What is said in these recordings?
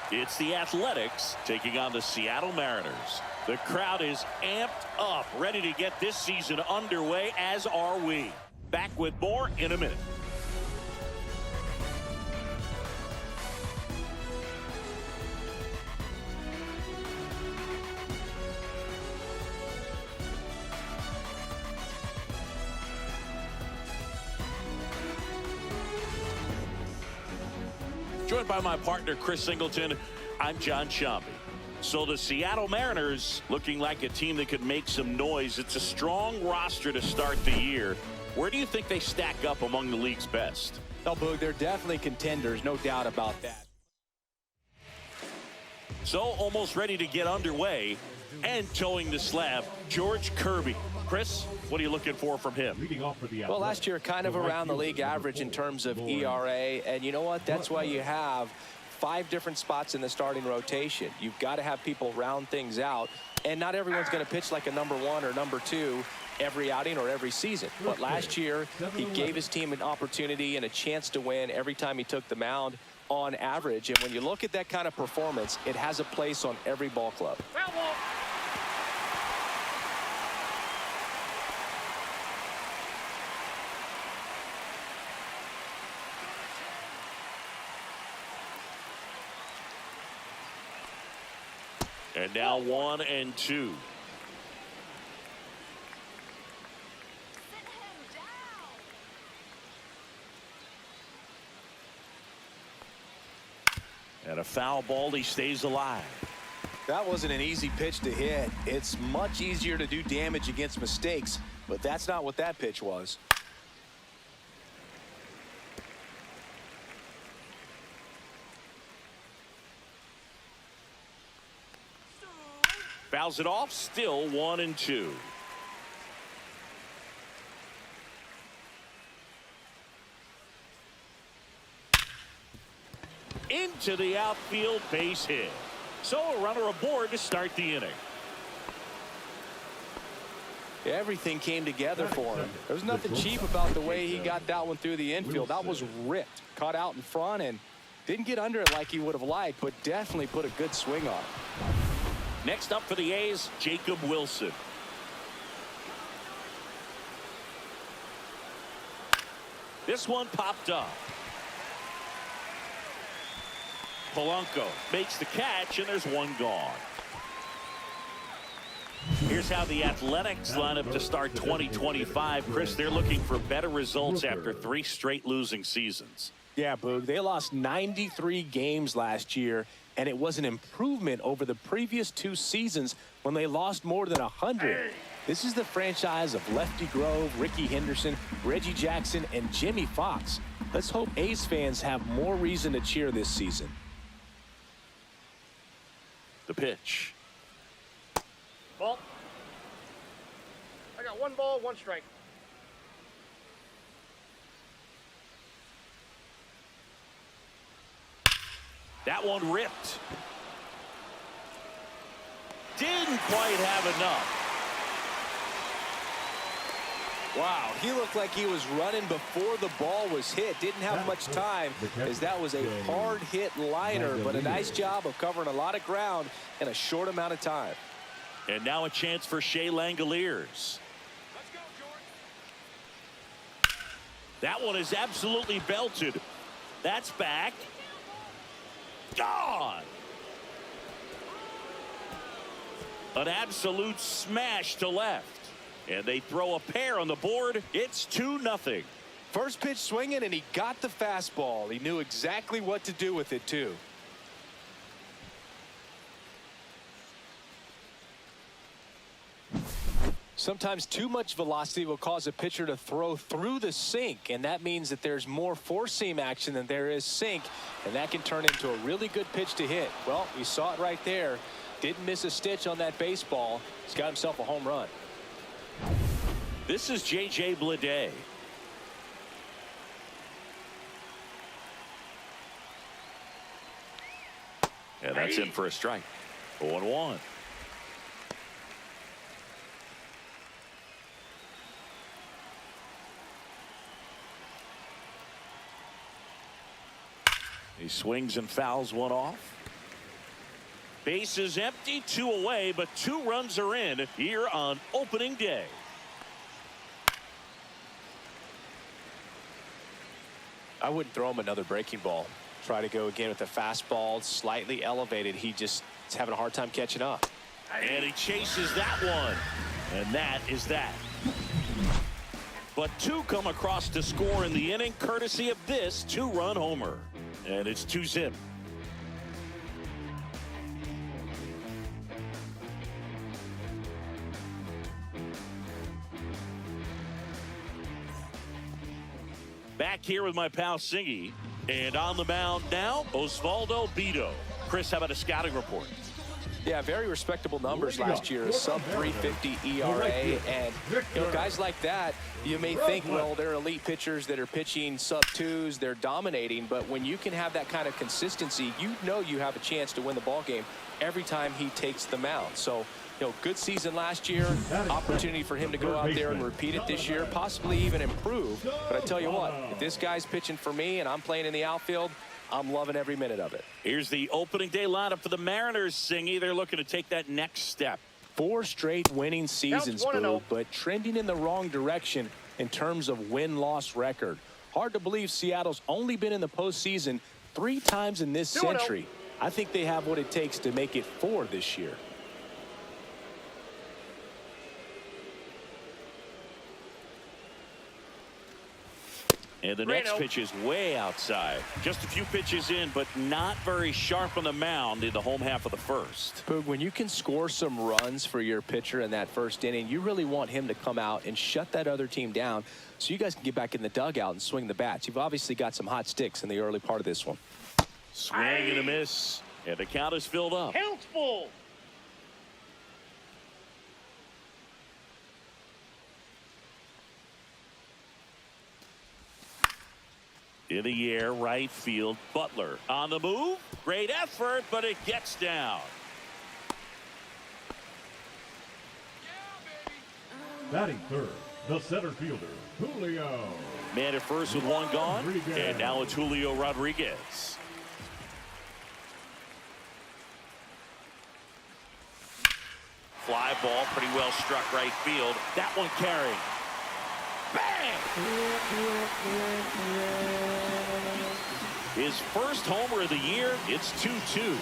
It's the Athletics taking on the Seattle Mariners. The crowd is amped up, ready to get this season underway, as are we. Back with more in a minute. Joined by my partner, Chris Singleton, I'm John Shambi. So the Seattle Mariners looking like a team that could make some noise. It's a strong roster to start the year. Where do you think they stack up among the league's best? Oh, Boog, they're definitely contenders, no doubt about that. So almost ready to get underway and towing the slab, George Kirby. Chris, what are you looking for from him? Well, last year kind of around the league average in terms of ERA, and you know what? That's why you have 5 different spots in the starting rotation. You've got to have people round things out, and not everyone's going to pitch like a #1 or #2 every outing or every season. But last year, he gave his team an opportunity and a chance to win every time he took the mound on average. And when you look at that kind of performance, it has a place on every ball club. And now 1-2. And a foul ball, he stays alive. That wasn't an easy pitch to hit. It's much easier to do damage against mistakes, but that's not what that pitch was. Fouls it off, still 1-2. Into the outfield, base hit. So a runner aboard to start the inning. Everything came together for him. There's nothing cheap about the way he got that one through the infield. That was ripped, caught out in front, and didn't get under it like he would have liked, but definitely put a good swing on it. Next up for the A's, Jacob Wilson. This one popped up. Polanco makes the catch, and there's one gone. Here's how the Athletics line up to start 2025. Chris, they're looking for better results after 3 straight losing seasons. Yeah, Boog, they lost 93 games last year, and it was an improvement over the previous 2 seasons when they lost more than 100. This is the franchise of Lefty Grove, Ricky Henderson, Reggie Jackson, and Jimmy Fox. Let's hope A's fans have more reason to cheer this season. The pitch. Ball. I got 1 ball, 1 strike. That one ripped. Didn't quite have enough. Wow, he looked like he was running before the ball was hit. Didn't have much time, as that was a hard hit liner, but a nice job of covering a lot of ground in a short amount of time. And now a chance for Shea Langoliers. Let's go, George. That one is absolutely belted. That's back. Gone. An absolute smash to left. And they throw a pair on the board. It's 2-0. First pitch swinging, and he got the fastball. He knew exactly what to do with it, too. Sometimes too much velocity will cause a pitcher to throw through the sink, and that means that there's more four-seam action than there is sink, and that can turn into a really good pitch to hit. Well, you saw it right there. Didn't miss a stitch on that baseball. He's got himself a home run. This is J.J. Bleday. And that's in for a strike. 0-1. He swings and fouls one off. Bases empty, 2 away, but 2 runs are in here on opening day. I wouldn't throw him another breaking ball. Try to go again with the fastball, slightly elevated. He just is having a hard time catching up. And he chases that one. And that is that. But 2 come across to score in the inning, courtesy of this 2-run homer. And it's 2-zip. Back here with my pal Singy. And on the mound now, Osvaldo Bido. Chris, how about a scouting report? Yeah, very respectable numbers last year. Sub 350 ERA. And guys like that, you may think, well, they're elite pitchers that are pitching sub 2s. They're dominating. But when you can have that kind of consistency, you know you have a chance to win the ball game every time he takes the mound. So, good season last year. Opportunity for him to go out there and repeat it this year, possibly even improve. But I tell you what, if this guy's pitching for me and I'm playing in the outfield, I'm loving every minute of it. Here's the opening day lineup for the Mariners, Singy. They're looking to take that next step. 4 straight winning seasons, Boo, but trending in the wrong direction in terms of win-loss record. Hard to believe Seattle's only been in the postseason 3 times in this century. I think they have what it takes to make it 4 this year. And the next pitch is way outside. Just a few pitches in, but not very sharp on the mound in the home half of the first. Boog, when you can score some runs for your pitcher in that first inning, you really want him to come out and shut that other team down so you guys can get back in the dugout and swing the bats. You've obviously got some hot sticks in the early part of this one. Swing and a miss. And the count is filled up. Count's full. In the air, right field, Butler on the move. Great effort, but it gets down. Batting third, the center fielder, Julio. Man at first with 1 gone, and now it's Julio Rodriguez. Fly ball, pretty well struck right field. That one carried. Bang! His first homer of the year. It's 2-2.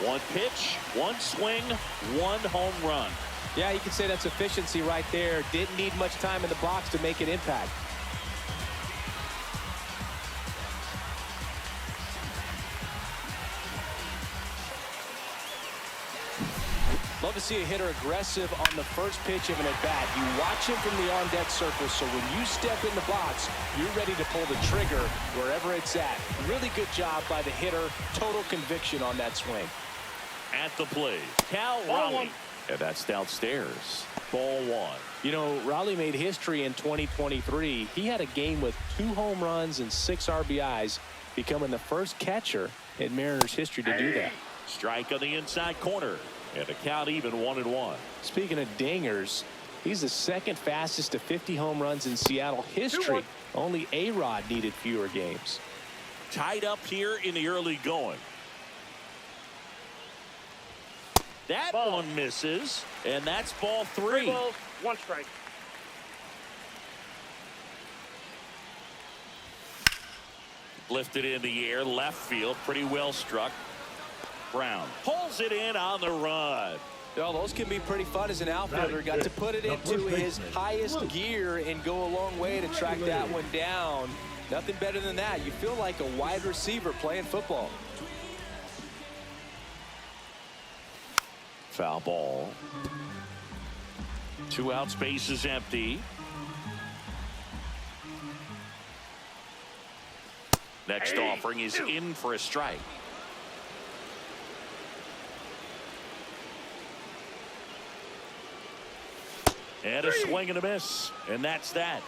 1 pitch, 1 swing, 1 home run. Yeah, you can say that's efficiency right there. Didn't need much time in the box to make an impact. Love to see a hitter aggressive on the first pitch of an at-bat. You watch him from the on-deck circle, so when you step in the box, you're ready to pull the trigger wherever it's at. Really good job by the hitter. Total conviction on that swing. At the plate, Cal Raleigh. And that's downstairs. Ball 1. Raleigh made history in 2023. He had a game with 2 home runs and 6 RBIs, becoming the first catcher in Mariners history to do that. Strike on the inside corner. And the count even 1-1. Speaking of dingers, he's the second fastest to 50 home runs in Seattle history. Only A-Rod needed fewer games. Tied up here in the early going. That one misses, and that's ball 3. 3 balls, 1 strike. Lifted in the air, left field, pretty well struck. Brown pulls it in on the run. Well, those can be pretty fun as an outfielder. Got to put it into his highest gear and go a long way to track that one down. Nothing better than that. You feel like a wide receiver playing football. Foul ball. 2 outs, base is empty. Next offering is in for a strike. And a swing and a miss. And that's that.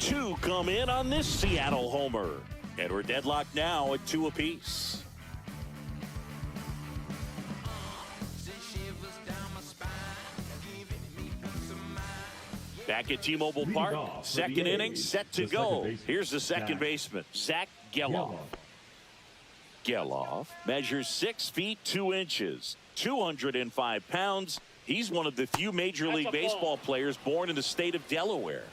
2 come in on this Seattle homer. And we're deadlocked now at 2 apiece. Back at T-Mobile Park. Second inning set to go. Here's the second baseman, Zach Geloff. Geloff measures 6 feet 2 inches, 205 pounds. He's one of the few Major League Baseball players born in the state of Delaware.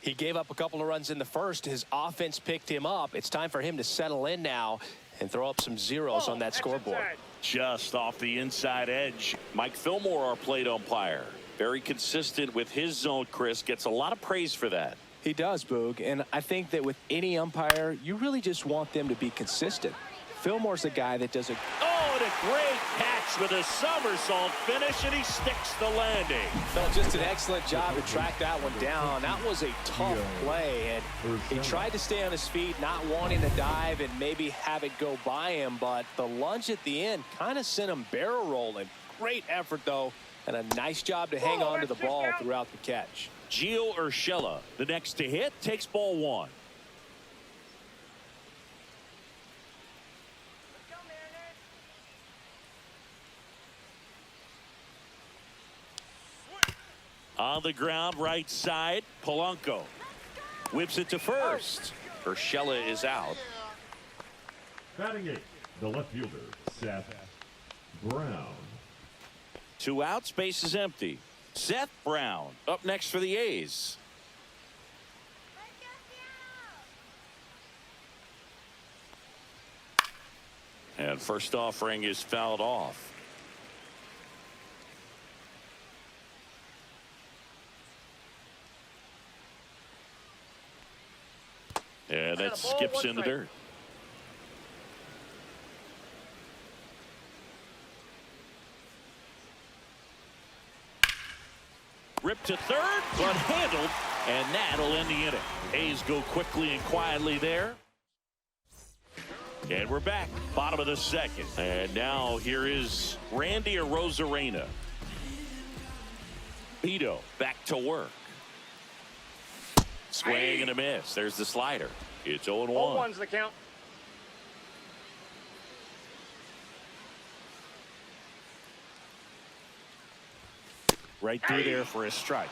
He gave up a couple of runs in the first. His offense picked him up. It's time for him to settle in now and throw up some zeros on that scoreboard. Just off the inside edge. Mike Fillmore, our plate umpire. Very consistent with his zone, Chris. Gets a lot of praise for that. He does, Boog. And I think that with any umpire, you really just want them to be consistent. Fillmore's the guy that does a... Oh, and a great catch with a somersault finish, and he sticks the landing. Well, just an excellent job to track that one down. That was a tough play, and he tried to stay on his feet, not wanting to dive and maybe have it go by him, but the lunge at the end kind of sent him barrel rolling. Great effort, though, and a nice job to hang on to the ball throughout the catch. Gio Urshela, the next to hit, takes ball 1. On the ground, right side, Polanco whips it to first. Urshela is out. Batting 8, the left fielder, Seth Brown. 2 outs, base is empty. Seth Brown up next for the A's. And first offering is fouled off. And that skips in the dirt. Ripped to third, but handled, and that'll end the inning. A's go quickly and quietly there. And we're back, bottom of the second. And now here is Randy Arozarena. Vito back to work. Swing and a miss. There's the slider. It's 0-1. 0-1's the count. Right through there for a strike.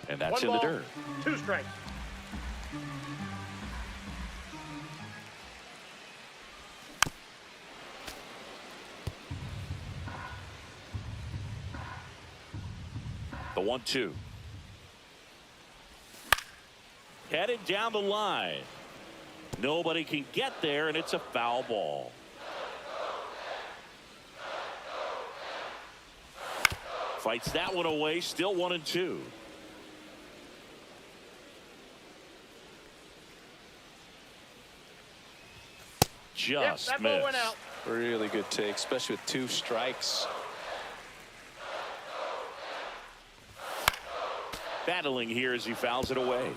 And that's in the dirt. 2 strikes. The 1-2. Headed down the line. Nobody can get there, and it's a foul ball. Fights that one away, still 1-2. Just that ball missed. went out. Really good take, especially with 2 strikes. Battling here as he fouls it away.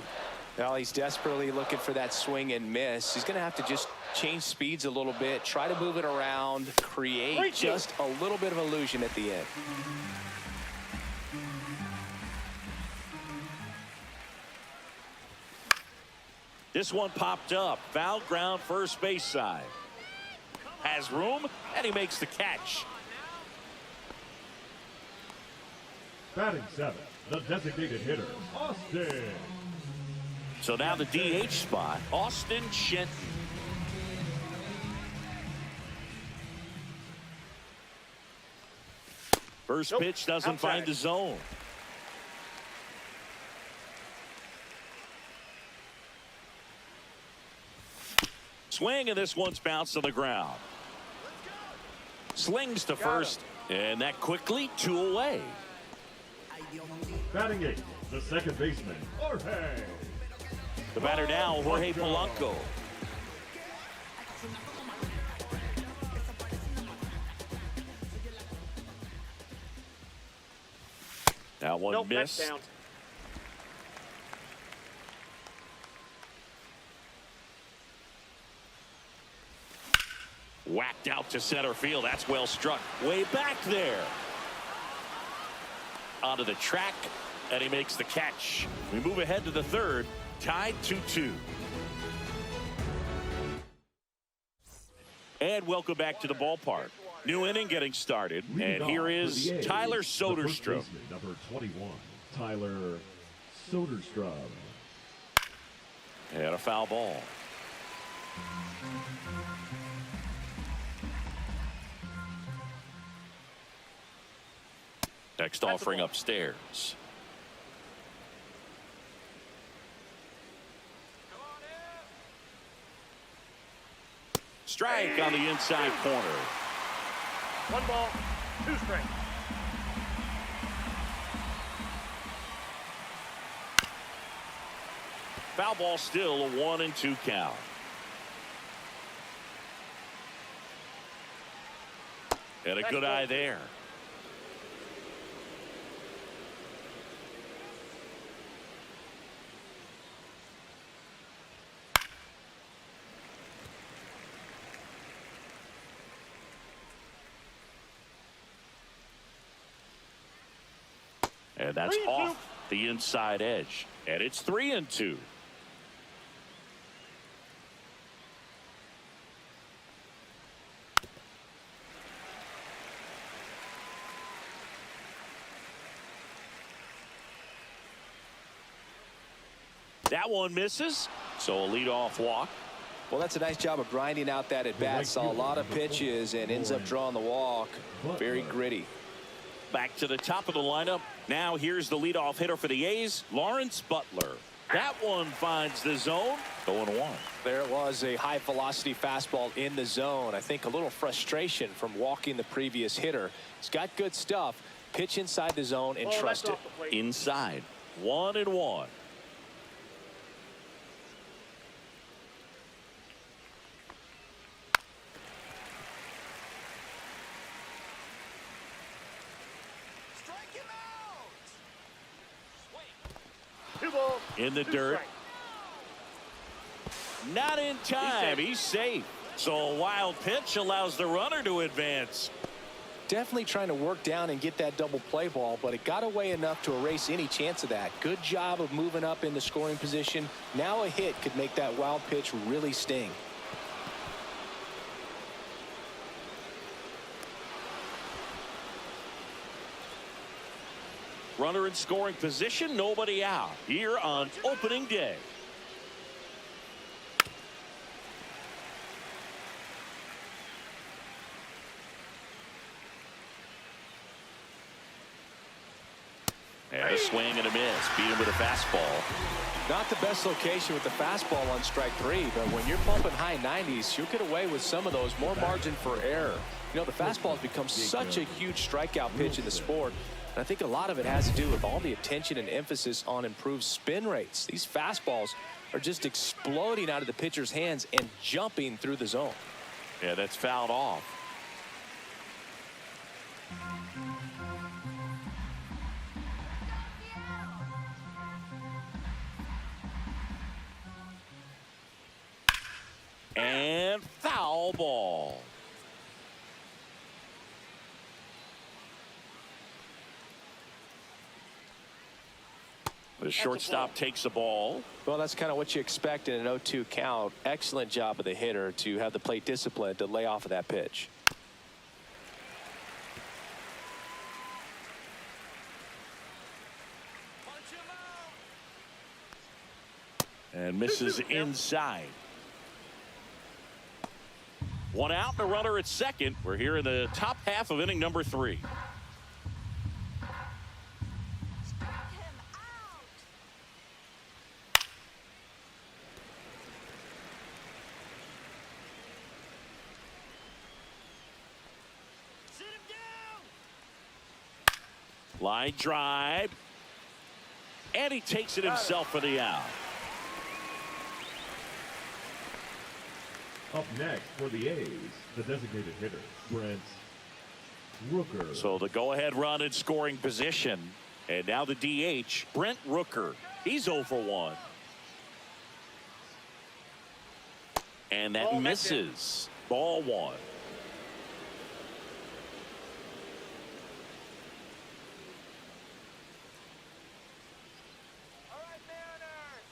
Well, he's desperately looking for that swing and miss. He's going to have to just change speeds a little bit, try to move it around, create just a little bit of illusion at the end. This one popped up. Foul ground, first base side. Has room, and he makes the catch. Batting 7, the designated hitter, Austin. So now the DH spot, Austin Shenton. First pitch doesn't find the zone. Swing, and this one's bounced to the ground. Slings to first, and that quickly 2 away. Batting 8, the second baseman, Jorge. The batter now, Jorge Polanco. That one missed. That's down. Whacked out to center field. That's well struck. Way back there. Onto the track, and he makes the catch. We move ahead to the third, tied 2-2. And welcome back to the ballpark. New inning getting started, Leading and off here for is the A's, Tyler the first Soderstrom. baseman, number 21, Tyler Soderstrom. And a foul ball. Next offering upstairs. Strike on the inside corner. 1 ball, 2 strikes. Foul ball, still a 1-2 count. And a good eye there. And that's 3-2. off the inside edge. And it's 3-2. That one misses. So a leadoff walk. Well, that's a nice job of grinding out that at bat. Saw a lot of pitches and ends up drawing the walk. Very gritty. Back to the top of the lineup. Now here's the leadoff hitter for the A's, Lawrence Butler. That one finds the zone. 0-1. There was a high velocity fastball in the zone. I think a little frustration from walking the previous hitter. He's got good stuff. Pitch inside the zone and trust it. Inside. 1-1. In the dirt. Not in time. He's safe. So a wild pitch allows the runner to advance. Definitely trying to work down and get that double play ball, but it got away enough to erase any chance of that. Good job of moving up in the scoring position. Now a hit could make that wild pitch really sting. Runner in scoring position, nobody out here on opening day. And a swing and a miss. Beat him with a fastball. Not the best location with the fastball on strike 3, but when you're pumping high 90s, you'll get away with some of those. More margin for error. You know, the fastball has become such a huge strikeout pitch in the sport. And I think a lot of it has to do with all the attention and emphasis on improved spin rates. These fastballs are just exploding out of the pitcher's hands and jumping through the zone. Yeah, that's fouled off. And foul ball. The shortstop takes the ball. Well, that's kind of what you expect in an 0-2 count. Excellent job of the hitter to have the plate discipline to lay off of that pitch. And misses inside. One out and a runner at second. We're here in the top half of inning number 3. Line drive. And he takes it himself for the out. Up next for the A's, the designated hitter, Brent Rooker. So the go-ahead run in scoring position. And now the DH, Brent Rooker. He's 0 for 1. And that misses. Ball 1.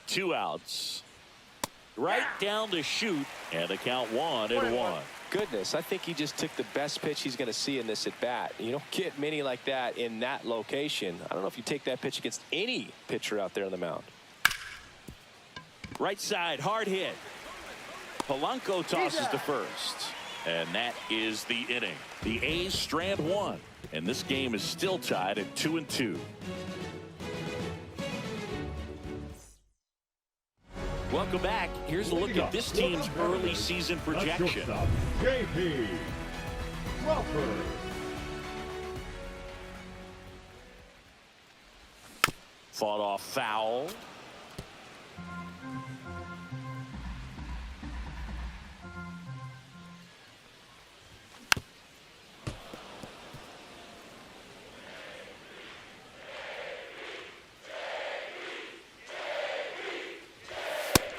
Two outs. Right down to shoot, and the count 1-1. goodness, I think he just took the best pitch he's going to see in this at-bat. You don't get many like that in that location. I don't know if you take that pitch against any pitcher out there on the mound. Right side, hard hit. Polanco tosses to first. And that is the inning. The A's strand one. And this game is still tied at 2-2. Welcome back. Here's a look at this team's early season projection. JP Crawford. Fought off foul.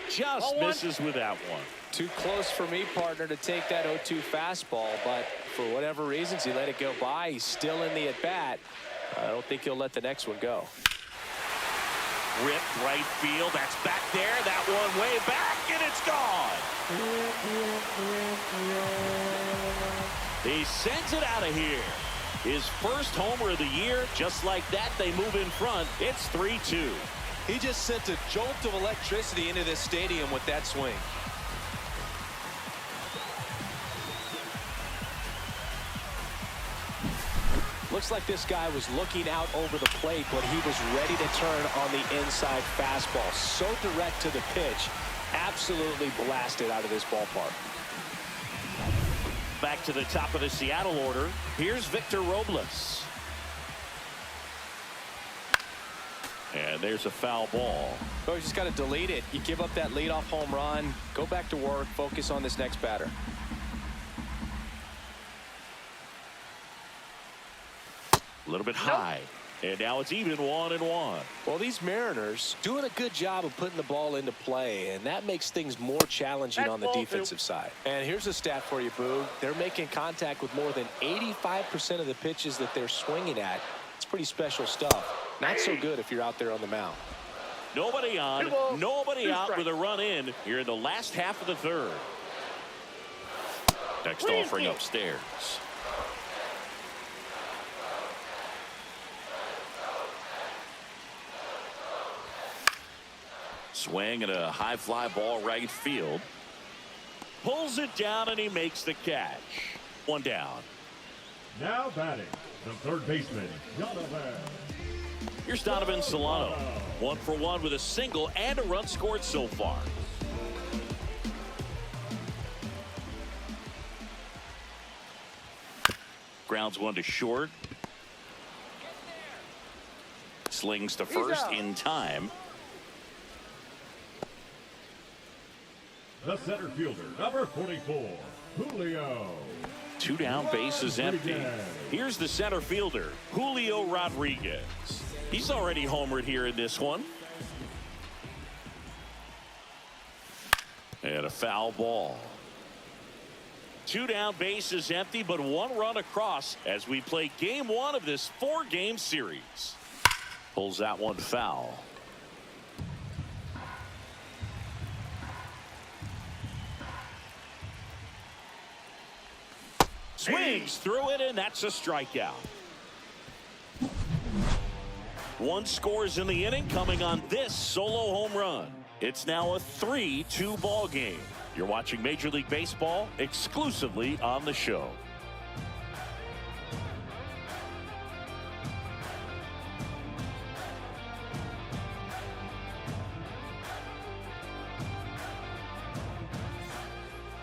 Just misses with that one. Too close for me, partner, to take that 0-2 fastball, but for whatever reasons, he let it go by. He's still in the at-bat. I don't think he'll let the next one go. Ripped right field. That's back there. That one way back, and it's gone. He sends it out of here. His first homer of the year. Just like that, they move in front. It's 3-2. He just sent a jolt of electricity into this stadium with that swing. Looks like this guy was looking out over the plate, but he was ready to turn on the inside fastball. So direct to the pitch. Absolutely blasted out of this ballpark. Back to the top of the Seattle order. Here's Victor Robles. And there's a foul ball. Oh, you just got to delete it. You give up that leadoff home run. Go back to work. Focus on this next batter. A little bit high. And now it's even 1-1. Well, these Mariners doing a good job of putting the ball into play, and that makes things more challenging on the defensive side. And here's a stat for you, Boo. They're making contact with more than 85% of the pitches that they're swinging at. It's pretty special stuff. Not so good if you're out there on the mound. Nobody on, nobody out with a run in here in the last half of the third. Next offering upstairs. Swing and a high fly ball right field. Pulls it down and he makes the catch. One down. Now batting, the third baseman, Donovan. Here's Donovan Solano. 1 for 1 with a single and a run scored so far. Grounds one to short. Slings to first in time. The center fielder, number 44, Julio. 2 down, bases empty. Here's the center fielder, Julio Rodriguez. He's already homered here in this one. And a foul ball. 2 down, bases empty, but 1 run across as we play game 1 of this 4-game series. Pulls that one foul. Swings through it, and that's a strikeout. 1 scores in the inning coming on this solo home run. It's now a 3-2 ball game. You're watching Major League Baseball exclusively on the show.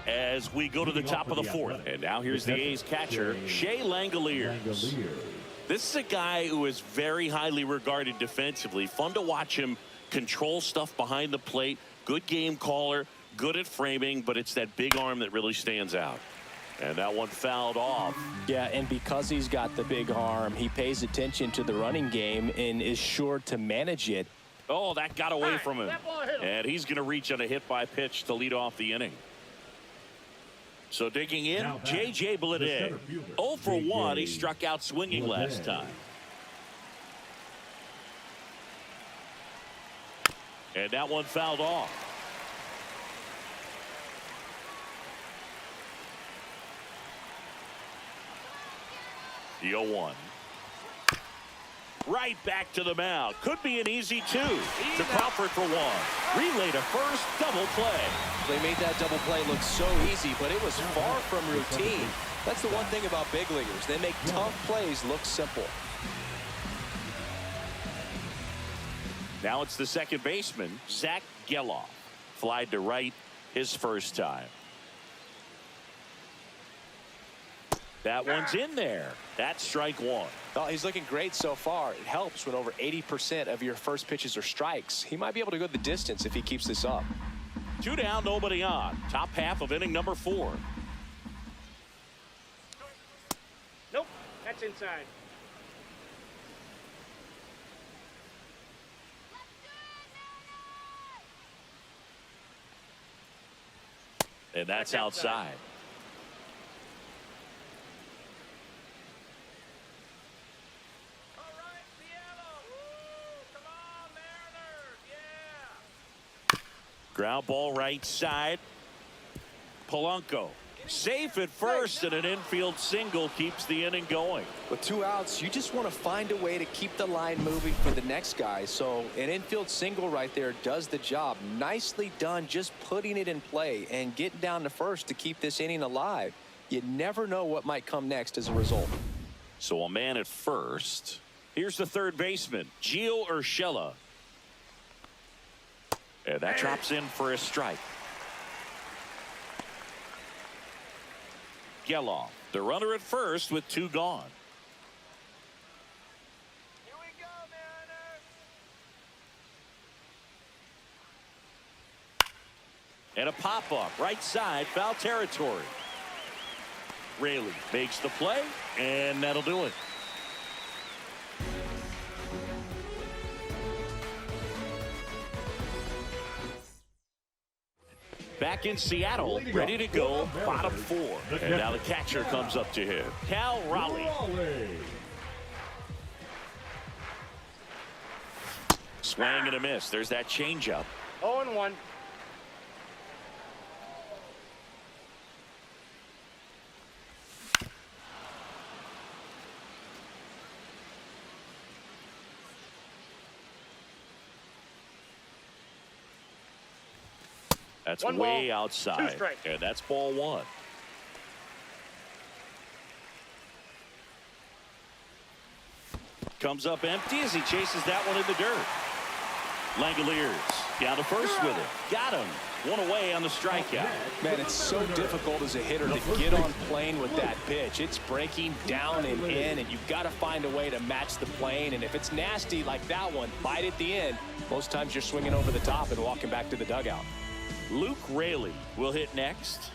As we go to the top of the 4th. And now here's the A's catcher, Shea Langoliers. This is a guy who is very highly regarded defensively. Fun to watch him control stuff behind the plate. Good game caller, good at framing, but it's that big arm that really stands out. And that one fouled off. Yeah, and because he's got the big arm, he pays attention to the running game and is sure to manage it. Oh, that got away from him. And he's going to reach on a hit by pitch to lead off the inning. So digging in, J.J. Bleday. 0 for 1. He struck out swinging last time. And that one fouled off. The 0-1. Right back to the mound. Could be an easy 2. To Crawford for 1. Relay to first. Double play. They made that double play look so easy, but it was far from routine. That's the one thing about big leaguers. They make tough plays look simple. Now it's the second baseman, Zach Geloff. Flied to right his first time. That one's in there. That's strike 1. Well, he's looking great so far. It helps when over 80% of your first pitches are strikes. He might be able to go the distance if he keeps this up. 2 down, nobody on. Top half of inning number 4. Nope, that's inside. And that's outside. All right, Seattle. Woo! Come on, Mariners. Yeah. Ground ball right side. Polanco safe at first, and an infield single keeps the inning going. With 2 outs, you just want to find a way to keep the line moving for the next guy. So an infield single right there does the job. Nicely done, just putting it in play and getting down to first to keep this inning alive. You never know what might come next as a result. So a man at first. Here's the third baseman, Gio Urshela. And that drops in for a strike. Geloff, the runner at first with 2 gone. Here we go, Mariners. And a pop-up right side, foul territory. Raley makes the play, and that'll do it. Back in Seattle, ready to go, bottom 4. And now the catcher comes up to him, Cal Raleigh. Swing and a miss. There's that changeup. 0-1. That's One way ball, outside. 2 strikes. And that's ball 1. Comes up empty as he chases that one in the dirt. Langoliers down to first with it. Got him. 1 away on the strikeout. Man, it's so difficult as a hitter to get on plane with that pitch. It's breaking down and in, and you've got to find a way to match the plane. And if it's nasty like that one, bite at the end, most times you're swinging over the top and walking back to the dugout. Luke Raley will hit next.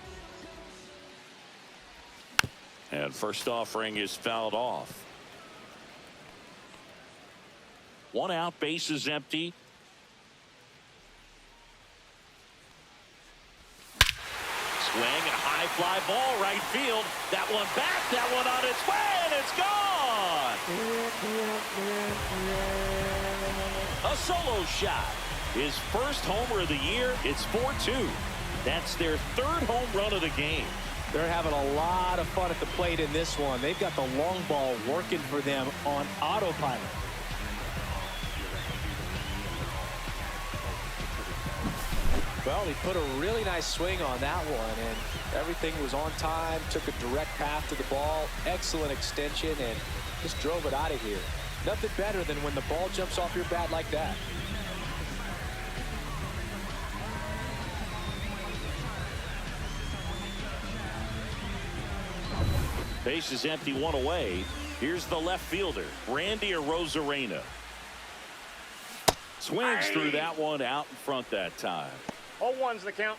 And first offering is fouled off. 1 out, base is empty. Swing and a high fly ball right field. That one back, that one on its way, and it's gone. A solo shot. His first homer of the year. It's 4-2. That's their 3rd home run of the game. They're having a lot of fun at the plate in this one. They've got the long ball working for them on autopilot. Well, he put a really nice swing on that one, and everything was on time, took a direct path to the ball, excellent extension, and just drove it out of here. Nothing better than when the ball jumps off your bat like that. Base is empty, 1 away. Here's the left fielder, Randy Arozarena. Swings through that one out in front that time. 0-1's the count.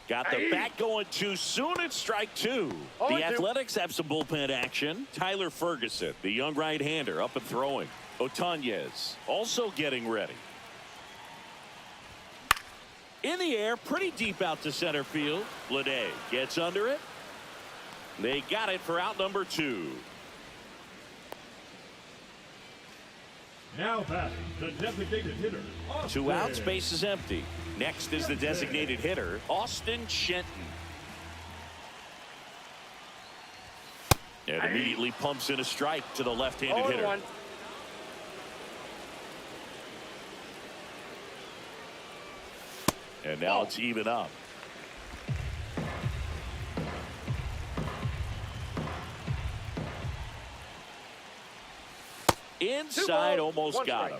Got the bat going too soon. It's strike 2. The 0-2. Athletics have some bullpen action. Tyler Ferguson, the young right-hander, up and throwing. Otanez also getting ready. In the air, pretty deep out to center field. Lede gets under it. They got it for out number 2. Now batting, the designated hitter. 2 outs, Austin. base is empty. Next is the designated hitter, Austin Shenton. And immediately pumps in a strike to the left-handed hitter. 0-1. And now it's even up. Inside, almost got him.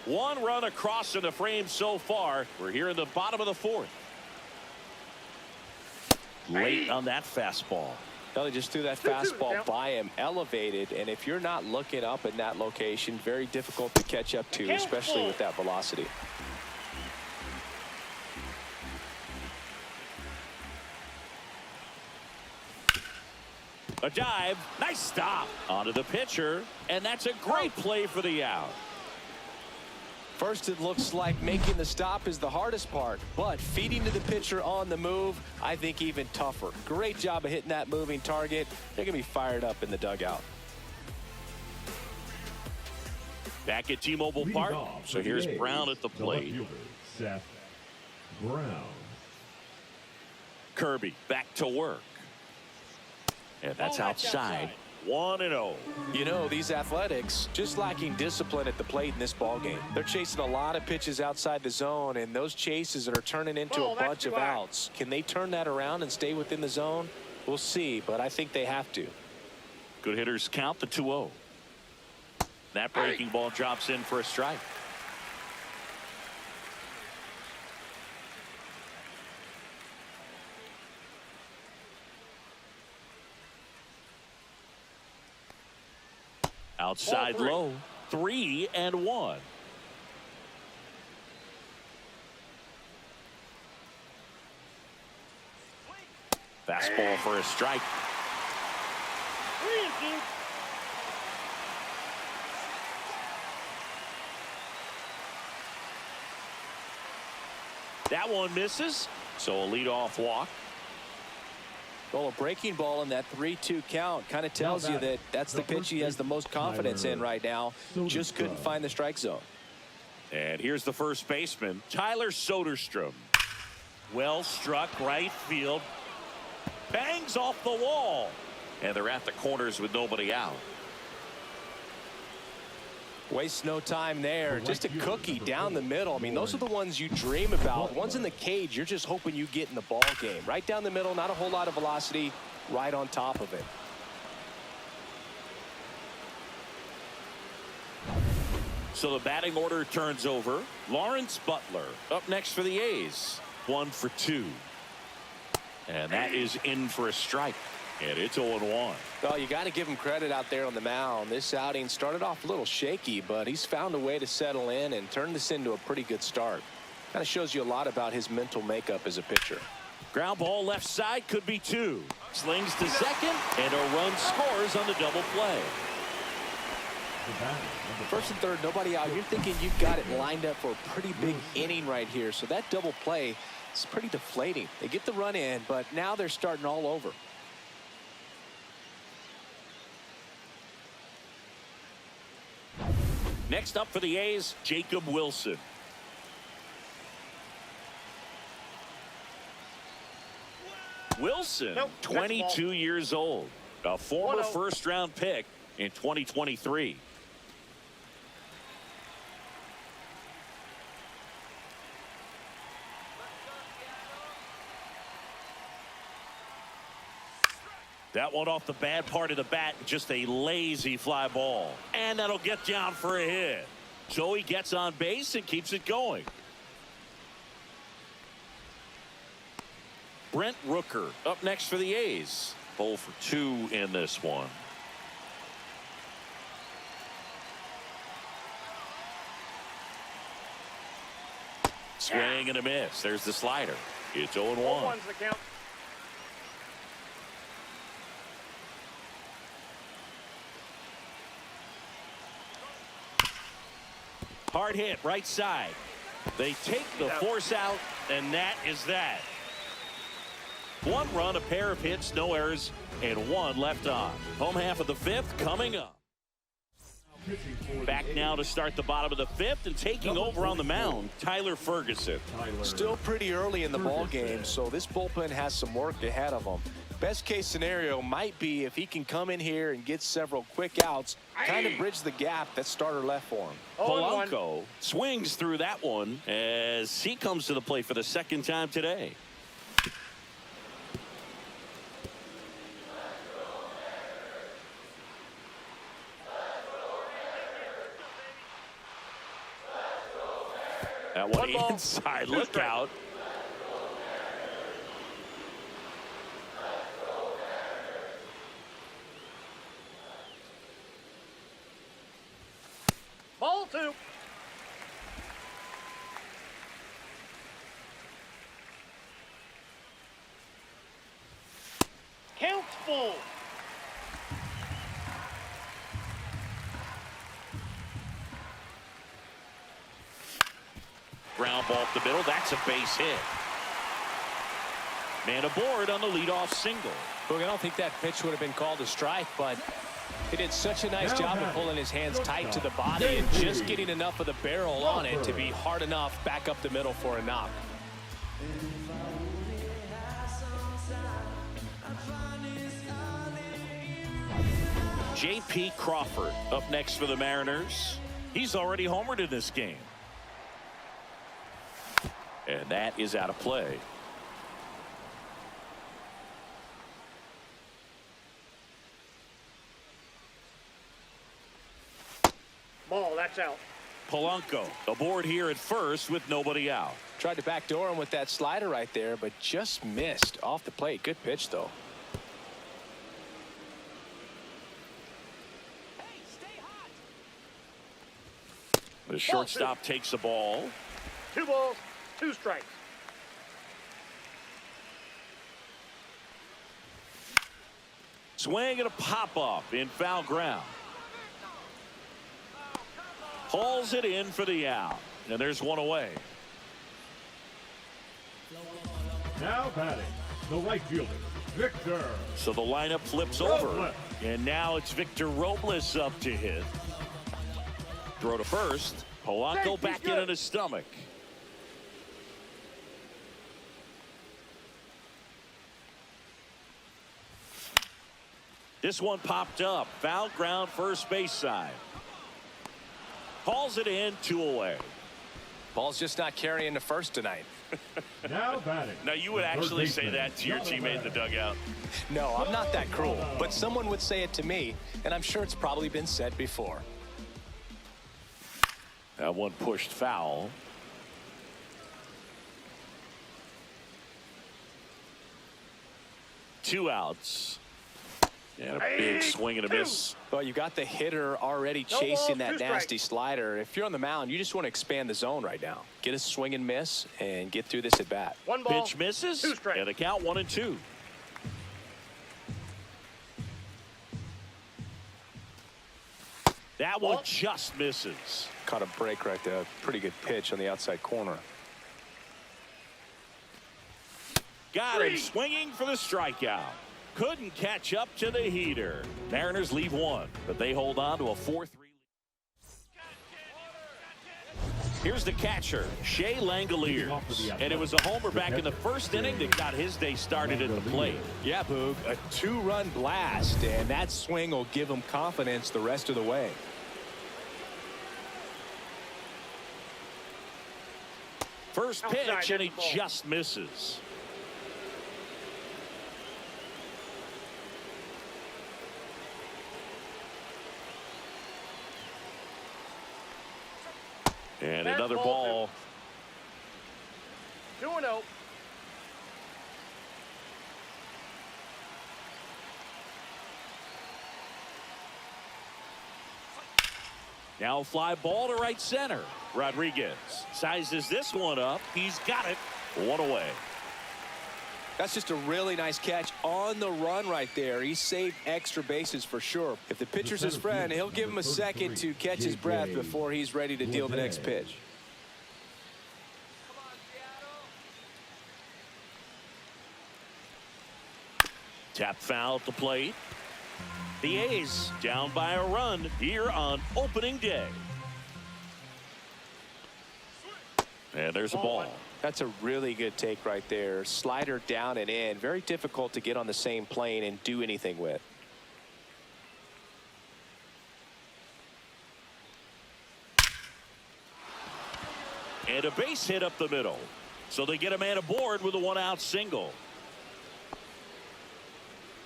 1 run across in the frame so far. We're here in the bottom of the 4th. Late on that fastball. Well, they just threw that fastball by him, elevated, and if you're not looking up in that location, very difficult to catch up to, especially with that velocity. A dive, nice stop onto the pitcher, and that's a great play for the out. First, it looks like making the stop is the hardest part, but feeding to the pitcher on the move, I think even tougher. Great job of hitting that moving target. They're going to be fired up in the dugout. Back at T-Mobile Leading Park, off so for here's A's, Brown at the left plate. fielder, Seth Brown. Kirby back to work. And that's outside. 1-0. You know, these Athletics just lacking discipline at the plate in this ball game. They're chasing a lot of pitches outside the zone, and those chases are turning into a bunch of outs. Can they turn that around and stay within the zone? We'll see, but I think they have to. Good hitters count the 2-0. That breaking ball drops in for a strike. Outside low, 3-1. Fastball for a strike. That one misses, so a leadoff walk. Well, a breaking ball in that 3-2 count kind of tells you that that's the pitch he has the most confidence in right now. Just couldn't find the strike zone. And here's the first baseman, Tyler Soderstrom. Well struck right field. Bangs off the wall. And they're at the corners with nobody out. Waste no time there. Just a cookie down the middle. I mean, those are the ones you dream about. Ones in the cage, you're just hoping you get in the ball game. Right down the middle, not a whole lot of velocity, right on top of it. So the batting order turns over. Lawrence Butler up next for the A's. 1 for 2. And that is in for a strike. And it's 0-1. Well, you got to give him credit out there on the mound. This outing started off a little shaky, but he's found a way to settle in and turn this into a pretty good start. Kind of shows you a lot about his mental makeup as a pitcher. Ground ball left side, could be 2. Slings to second, and a run scores on the double play. First and third, nobody out. You're thinking you've got it lined up for a pretty big inning right here. So that double play is pretty deflating. They get the run in, but now they're starting all over. Next up for the A's, Jacob Wilson. Wilson, 22 years old, a former first-round pick in 2023. That one off the bad part of the bat, just a lazy fly ball. And that'll get down for a hit. So he gets on base and keeps it going. Brent Rooker up next for the A's. 0 for 2 in this one. Swing and a miss. There's the slider. It's 0-1. 0-1's the count. Hard hit right side. They take the force out, and that is that. 1 run, a pair of hits, no errors, and 1 left on. Home half of the 5th coming up. Back now to start the bottom of the 5th and taking over on the mound, Tyler Ferguson. Still pretty early in the ball game, so this bullpen has some work ahead of them. Best case scenario might be if he can come in here and get several quick outs, kind of bridge the gap that starter left for him. Polanco swings through that one as he comes to the plate for the 2nd time today. That one inside, look out. Ball 2. Count full. Ground ball up the middle. That's a base hit. Man aboard on the leadoff single. Look, I don't think that pitch would have been called a strike, but he did such a nice job of pulling his hands tight to the body and just getting enough of the barrel on it to be hard enough back up the middle for a knock. J.P. Crawford up next for the Mariners. He's already homered in this game. And that is out of play. Ball, that's out. Polanco aboard here at first with nobody out. Tried to backdoor him with that slider right there, but just missed off the plate. Good pitch, though. The shortstop takes the ball. 2 balls, 2 strikes. Swing and a pop-up in foul ground. Hauls it in for the out. And there's 1 away. Now batting, the right fielder, Victor. So the lineup flips over. And now it's Victor Robles up to hit. Throw to first. Polanco back in on his stomach. This one popped up. Foul ground, first base side. Hauls it in, 2 away. Ball's just not carrying the first tonight. Now batting. Now you would actually say that to your teammate in the dugout. No, I'm not that cruel, but someone would say it to me, and I'm sure it's probably been said before. That one pushed foul. Two outs. And a big swing and a miss. Well, you got the hitter already chasing that nasty slider. If you're on the mound, you just want to expand the zone right now. Get a swing and miss and get through this at bat. 1 ball, Pitch misses. 2 strikes. And the count 1-2. That one just misses. Caught a break right there. Pretty good pitch on the outside corner. Got him swinging for the strikeout. Couldn't catch up to the heater. Mariners leave 1, but they hold on to a 4-3 lead. Here's the catcher, Shea Langoliers. And it was a homer back in the first inning that got his day started at the plate. Yeah, Boog, a 2-run blast, and that swing will give him confidence the rest of the way. First pitch, and he just misses. And another ball. 2-0. Now fly ball to right center. Rodriguez sizes this one up. He's got it. 1 away. That's just a really nice catch on the run right there. He saved extra bases for sure. If the pitcher's his friend, he'll give him a second to catch his breath before he's ready to deal the next pitch. Tap foul at the plate. The A's down by a run here on opening day. And there's a ball. That's a really good take right there. Slider down and in. Very difficult to get on the same plane and do anything with. And a base hit up the middle. So they get a man aboard with a one-out single.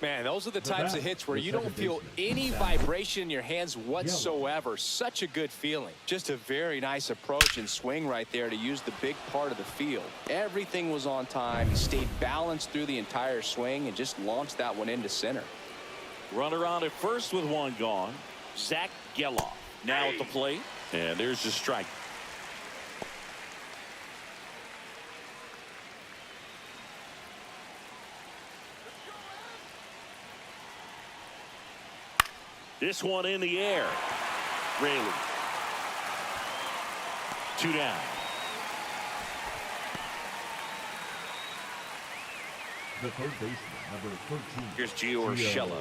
Man, those are the types of hits where you don't feel any vibration in your hands whatsoever. Such a good feeling. Just a very nice approach and swing right there to use the big part of the field. Everything was on time. He stayed balanced through the entire swing and just launched that one into center. Runner on at first with one gone. Zach Geloff now at the plate. And there's the strike. This one in the air. Raley. 2 down. The third baseman, number 13. Here's Gio Urshela.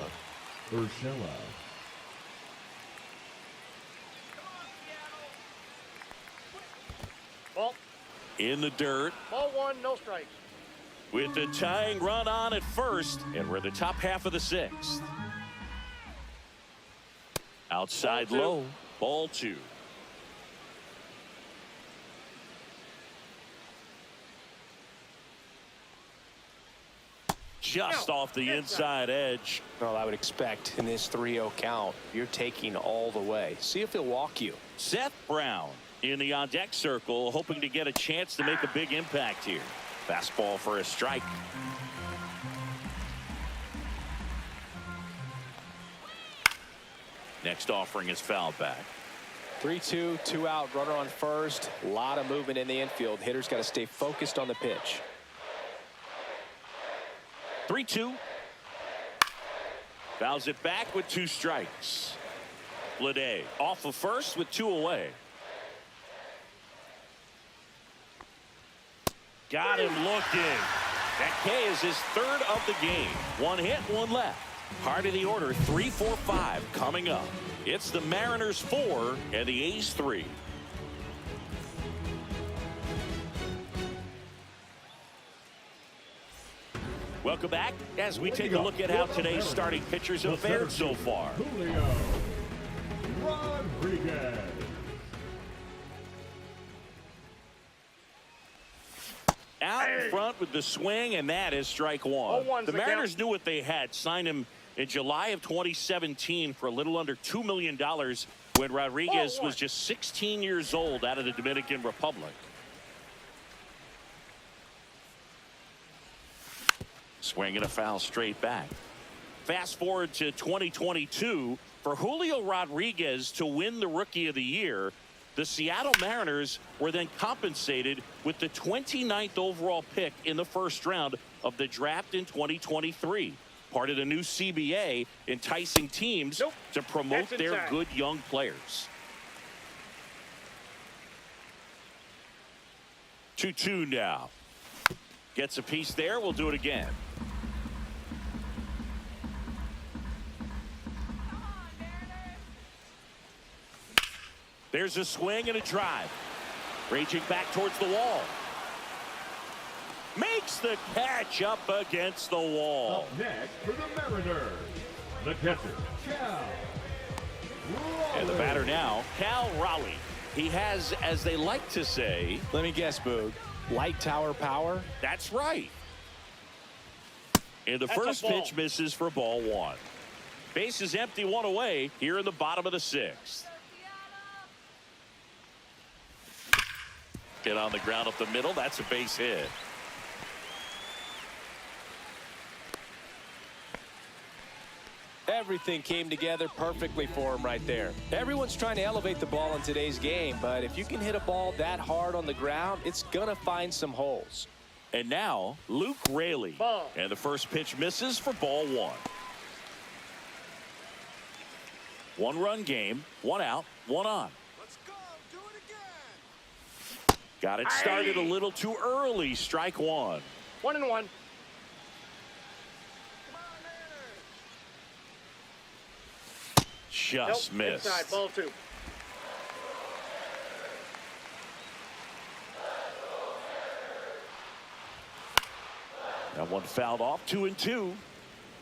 Ball. In the dirt. Ball 1, no strikes. With the tying run on at first. And we're in the top half of the 6th. Outside Ball 2. low. Ball 2. Just off the inside edge. Well, I would expect in this 3-0 count, you're taking all the way. See if he'll walk you. Seth Brown in the on-deck circle, hoping to get a chance to make a big impact here. Fastball for a strike. Next offering is fouled back. 3-2, 2 out, runner on first. A lot of movement in the infield. Hitter's got to stay focused on the pitch. 3-2. Fouls it back with 2 strikes. Blade off of first with 2 away. Got him looking. That K is his 3rd of the game. 1 hit, 1 left. Heart of the order, 3, 4, 5 coming up. It's the Mariners 4 and the A's 3. Welcome back as we take a look at how today's starting pitchers have fared so far. Julio Rodriguez. Out in front with the swing, and that is strike 1. 0-1's The the Mariners count. knew what they had. Signed him in July of 2017 for a little under $2 million when Rodriguez 0-1. was just 16 years old out of the Dominican Republic. Swing and a foul straight back. Fast forward to 2022. For Julio Rodriguez to win the Rookie of the Year, the Seattle Mariners were then compensated with the 29th overall pick in the first round of the draft in 2023. Part of the new CBA, enticing teams to promote That's their inside. good young players. 2-2 now. Gets a piece there. We'll do it again. There's a swing and a drive. Raging back towards the wall. Makes the catch up against the wall. Up next for the Mariners, the catcher, Cal Raleigh. And the batter now, Cal Raleigh. He has, as they like to say, Let me guess, Boog. Light tower power? that's right. And the That's a first ball. pitch misses for ball 1. Base is empty, 1 away here in the bottom of the 6th. Get on the ground up the middle. That's a base hit. Everything came together perfectly for him right there. Everyone's trying to elevate the ball in today's game, but if you can hit a ball that hard on the ground, it's going to find some holes. And now, Luke Raley. Ball. And the first pitch misses for ball 1. 1-run game, 1 out, 1 on. Let's go. Do it again. Got it started a little too early. Strike 1. 1-1. just missed. Inside, ball 2. That one fouled off, 2-2.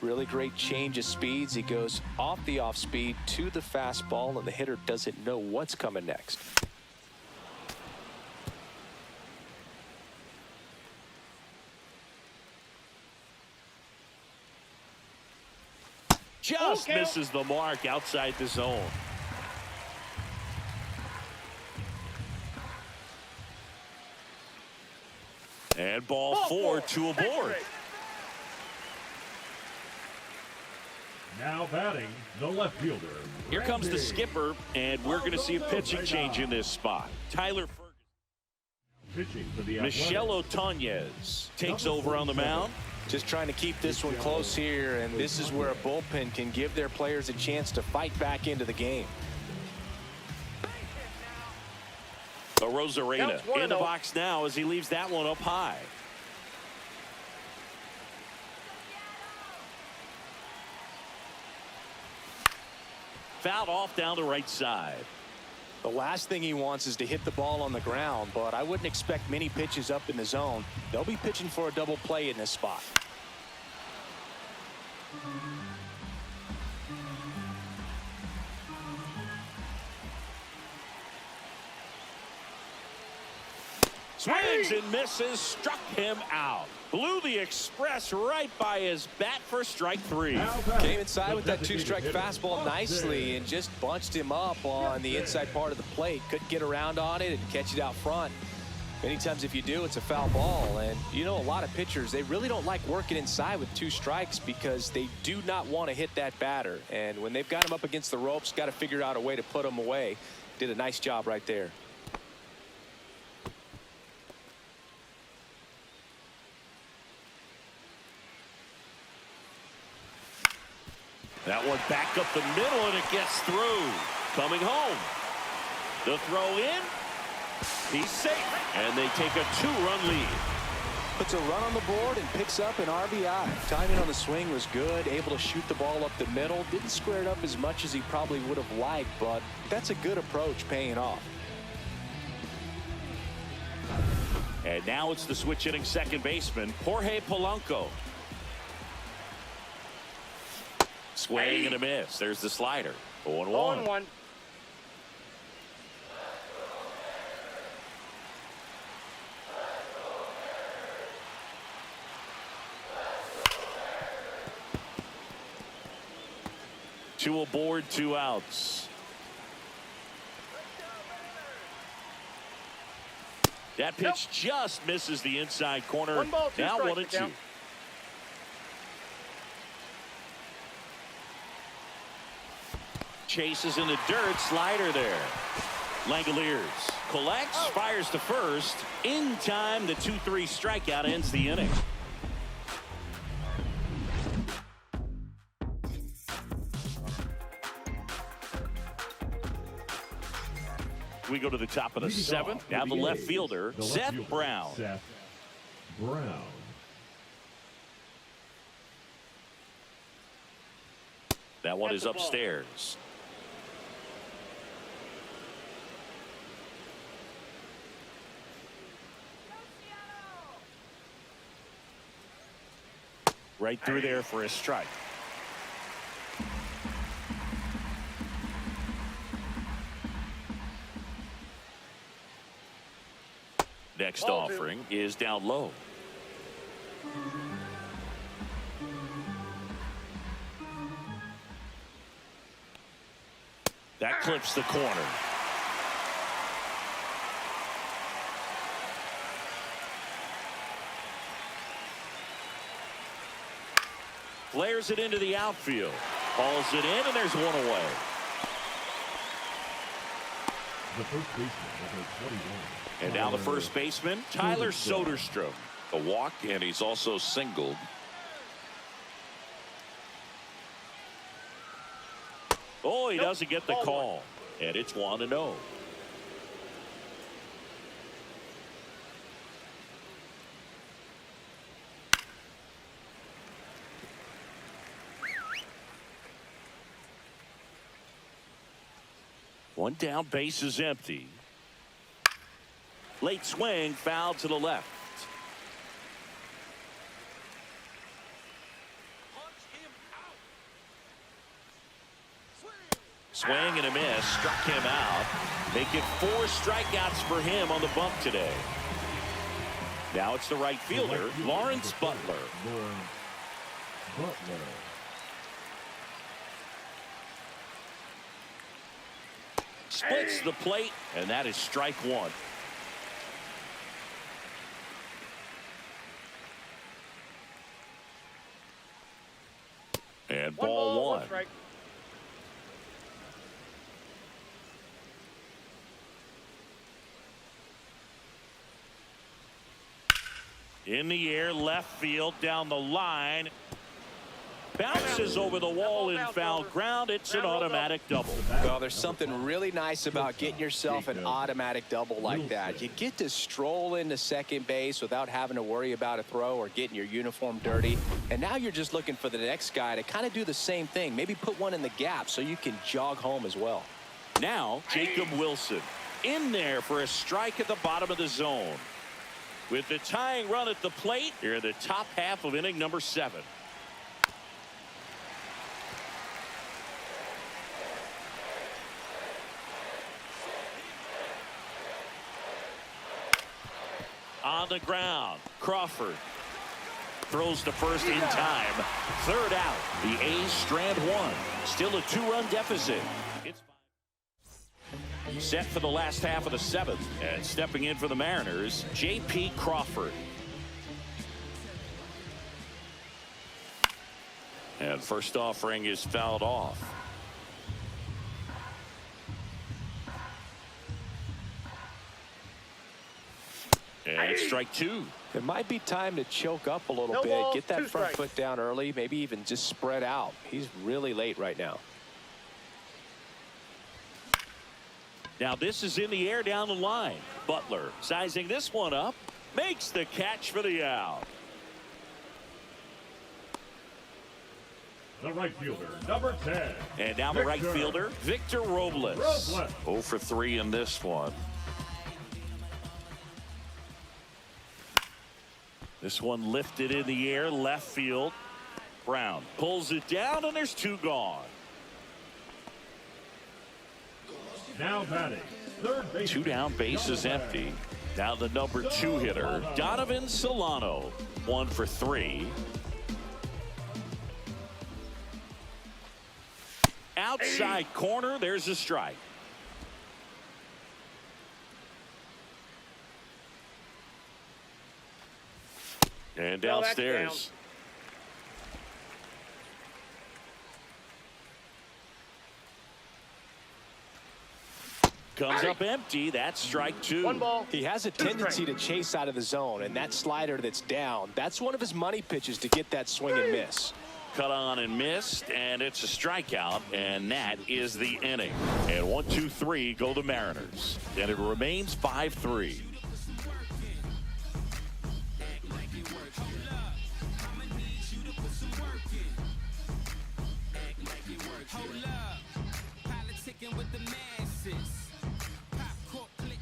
Really great change of speeds. He goes off the off speed to the fastball, and the hitter doesn't know what's coming next. Just misses the mark outside the zone. And ball 4, 2 aboard. Now batting, the left fielder. Here comes the skipper, and we're going to see a pitching change in this spot. Tyler Pitching for the Michel Otañez takes over on the mound. Just trying to keep this one close here, and this is where a bullpen can give their players a chance to fight back into the game. Rosarena in the box now as he leaves that one up high. Fouled off down the right side. The last thing he wants is to hit the ball on the ground, but I wouldn't expect many pitches up in the zone. They'll be pitching for a double play in this spot. Swings and misses, struck him out. Blew the express right by his bat for strike 3. Came inside with that 2-strike fastball nicely and just bunched him up on the inside part of the plate. Couldn't get around on it and catch it out front. Many times if you do, it's a foul ball. And you know, a lot of pitchers, they really don't like working inside with 2 strikes because they do not want to hit that batter. And when they've got him up against the ropes, got to figure out a way to put him away. Did a nice job right there. That one back up the middle, and it gets through. Coming home. The throw in. He's safe. And they take a 2-run lead. Puts a run on the board and picks up an RBI. Timing on the swing was good. Able to shoot the ball up the middle. Didn't square it up as much as he probably would have liked, but that's a good approach paying off. And now it's the switch hitting second baseman, Jorge Polanco. Swing and a miss. There's the slider. 0-1. 0-1. Two aboard, 2 outs. That pitch just misses the inside corner. 1 ball, 2 now strikes, 1-2. down. Chases in the dirt, slider there. Langoliers collects, fires to first. In time, the 2-3 strikeout ends the inning. We go to the top of the 7th. Now the left fielder, Seth Brown. Seth Brown. That one is upstairs. Right through there for a strike. Next offering is down low. That clips the corner. Flares it into the outfield. Hauls it in, and there's one away. The first baseman, number 21. And now the first baseman, Tyler Soderstrom. A walk, and he's also singled. Oh, he doesn't get the call. And it's 1-0. One down, base is empty. Late swing, foul to the left. Swing and a miss, struck him out. Make it 4 strikeouts for him on the bump today. Now it's the right fielder, Lawrence Butler. Splits the plate, and that is strike 1. And ball 1. Strike. In the air, left field, down the line. Bounces over the wall in foul ground. It's an automatic double. Well, there's something really nice about getting yourself an automatic double like that. You get to stroll into second base without having to worry about a throw or getting your uniform dirty. And now you're just looking for the next guy to kind of do the same thing. Maybe put one in the gap so you can jog home as well. Now, Jacob Wilson in there for a strike at the bottom of the zone. With the tying run at the plate, here in the top half of inning number 7. On the ground, Crawford throws to first in time. 3rd out. The A's strand 1. Still a 2-run deficit. It's set for the last half of the 7th, and stepping in for the Mariners, J.P. Crawford. And first offering is fouled off. And strike 2. It might be time to choke up a little No bit, balls, get that 2 front strikes. foot down early, maybe even just spread out. He's really late right now. Now this is in the air down the line. Butler sizing this one up, makes the catch for the out. The right fielder, number 10. And now the right fielder, Victor Robles. 0 for 3 in this one. This one lifted in the air, left field. Brown pulls it down, and there's 2 gone. Now batting, 3rd base. 2 down, base is empty. Now the number 2 hitter, Donovan Solano. 1 for 3. Outside corner, there's a strike. And No, that's downstairs. Comes up empty. That's strike 2. 1 ball. He has a tendency to chase out of the zone, and that slider that's down, that's one of his money pitches to get that swing and miss. Cut on and missed, and it's a strikeout, and that is the inning. And 1, 2, 3 go the Mariners, and it remains 5-3.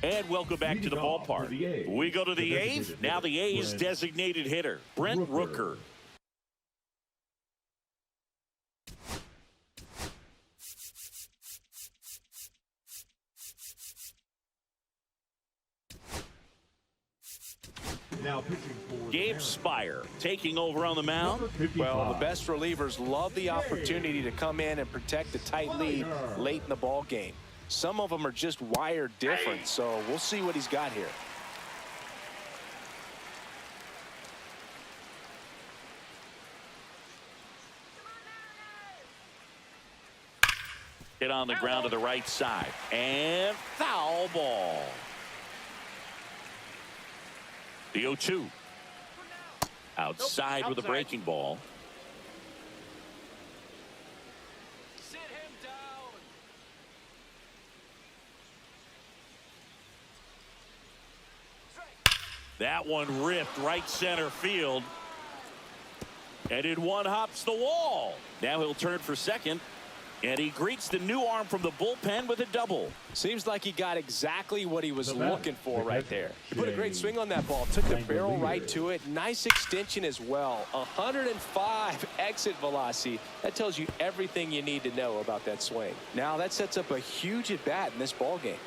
And welcome back to the ballpark. We go to the 8th. Now the A's designated hitter, Brent Rooker. Now pitching for Gabe Spire taking over on the mound. Well, the best relievers love the opportunity to come in and protect a tight lead late in the ball game. Some of them are just wired different, so we'll see what he's got here. Hit on the ground to the right side, and foul ball. The 0-2. Outside with a breaking ball. Sit him down. That one ripped right center field. And in one hops the wall. Now he'll turn for second. And he greets the new arm from the bullpen with a double. Seems like he got exactly what he was looking for right there. He put a great swing on that ball. Took the barrel right to it. Nice extension as well. 105 exit velocity. That tells you everything you need to know about that swing. Now that sets up a huge at-bat in this ball game.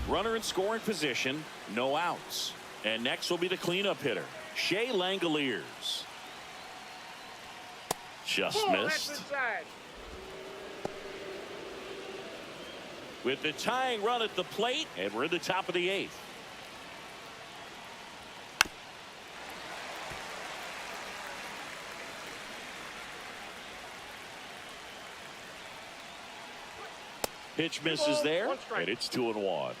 Runner in scoring position. No outs. And next will be the cleanup hitter, Shea Langoliers. Just That's missed. inside. With the tying run at the plate, and we're in the top of the 8th. Pitch misses there, and it's 2-1.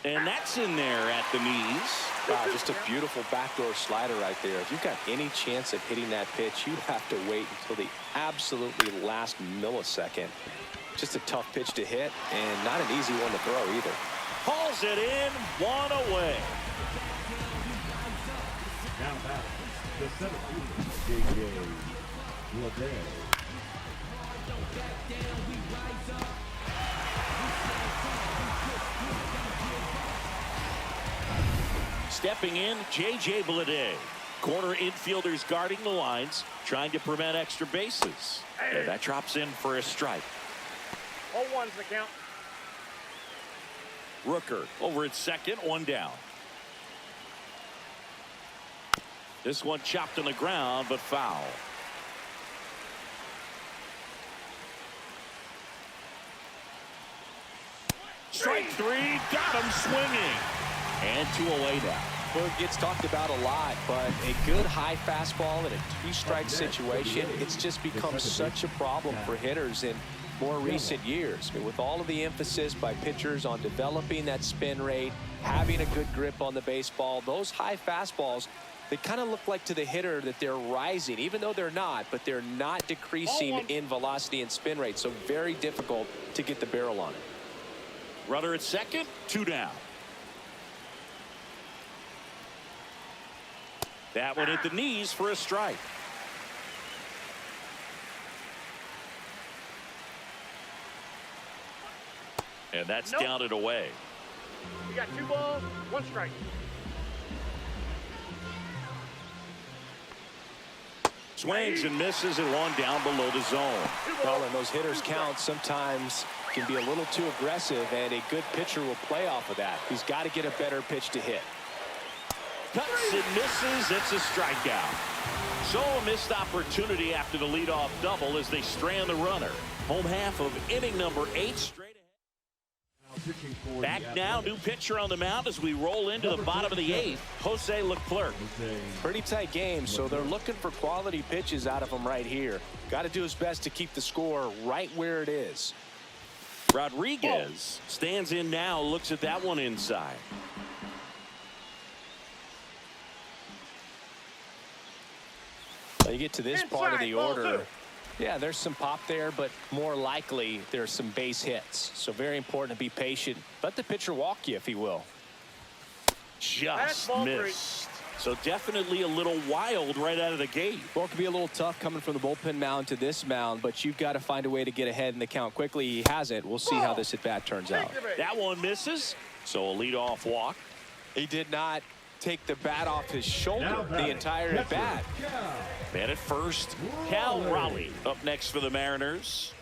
And that's in there at the knees. Wow, just a beautiful backdoor slider right there. If you've got any chance of hitting that pitch, you have to wait until the absolutely last millisecond. Just a tough pitch to hit, and not an easy one to throw either. Hauls it in, 1 away. Now back, the center fielder, J.J. Bleday. Stepping in, J.J. Bleday. Corner infielders guarding the lines, trying to prevent extra bases. And that drops in for a strike. 0-1's the count. Rooker over at second, 1 down. This one chopped on the ground, but foul. Strike 3, got him swinging. And 2 away now. Well, it gets talked about a lot, but a good high fastball in a 2-strike situation, it's just become such a problem for hitters in more recent years. I mean, with all of the emphasis by pitchers on developing that spin rate, having a good grip on the baseball, those high fastballs, they kind of look like to the hitter that they're rising, even though they're not, but they're not decreasing in velocity and spin rate, so very difficult to get the barrel on it. Runner at second, 2 down. That one at the knees for a strike. And that's down and away. We got 2 balls, 1 strike. Swings and misses and 1 down below the zone. Well, and those hitters count sometimes can be a little too aggressive, and a good pitcher will play off of that. He's got to get a better pitch to hit. Cuts and misses. It's a strikeout. So a missed opportunity after the leadoff double as they strand the runner. Home half of inning number 8 straight ahead. Back now, new pitcher on the mound as we roll into the bottom of the 8th, Jose Leclerc. Pretty tight game, so they're looking for quality pitches out of him right here. Got to do his best to keep the score right where it is. Rodriguez stands in now, looks at that one inside. You get to this part of the order. Yeah, there's some pop there, but more likely there's some base hits. So very important to be patient. Let the pitcher walk you, if he will. Just missed. So definitely a little wild right out of the gate. Well, it could be a little tough coming from the bullpen mound to this mound, but you've got to find a way to get ahead in the count quickly. He hasn't. We'll see how this at-bat turns out. That one misses. So a leadoff walk. He did not take the bat off his shoulder the entire at-bat. Man at first, Cal Raleigh up next for the Mariners.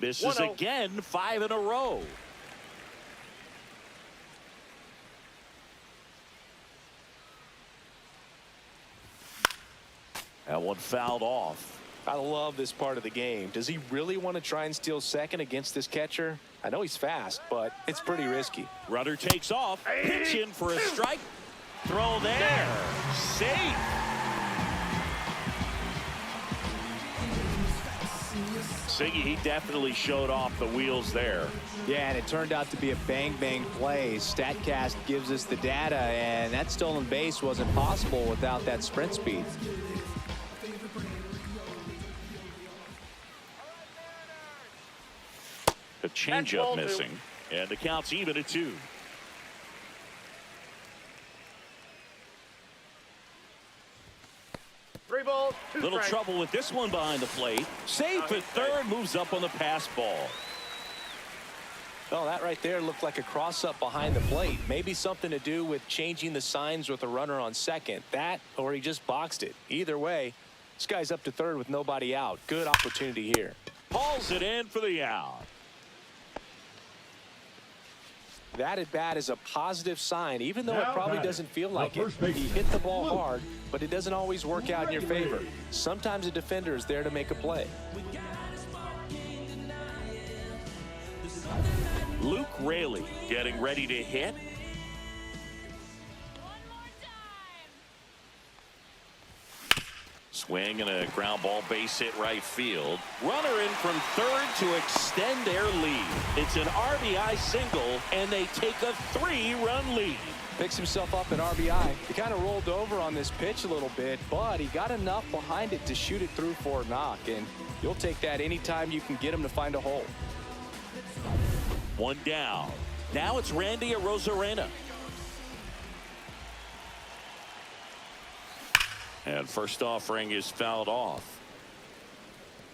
Misses again, 5 in a row. That one fouled off. I love this part of the game. Does he really want to try and steal second against this catcher? I know he's fast, but it's pretty risky. Runner takes off, pitch in for a strike. Throw there, safe. Siggy, he definitely showed off the wheels there. Yeah, and it turned out to be a bang-bang play. StatCast gives us the data, and that stolen base wasn't possible without that sprint speed. The changeup missing, and the count's even at 2. balls, 2 Little strikes. trouble with this one behind the plate. Safe at third, moves up on the pass ball. Well, that right there looked like a cross-up behind the plate. Maybe something to do with changing the signs with a runner on second. That, or he just boxed it. Either way, this guy's up to third with nobody out. Good opportunity here. Hauls it in for the out. That at bat is a positive sign, even though Now it probably batting, doesn't feel the like it. first baseman, He hit the ball Luke hard, but it doesn't always work out in your favor. Sometimes a defender is there to make a play. Luke Raley getting ready to hit. Swing and a ground ball, base hit right field. Runner in from third to extend their lead. It's an RBI single, and they take a 3-run lead. Picks himself up at RBI. He kind of rolled over on this pitch a little bit, but he got enough behind it to shoot it through for a knock, and you'll take that anytime you can get him to find a hole. One down. Now it's Randy Arozarena. And first offering is fouled off.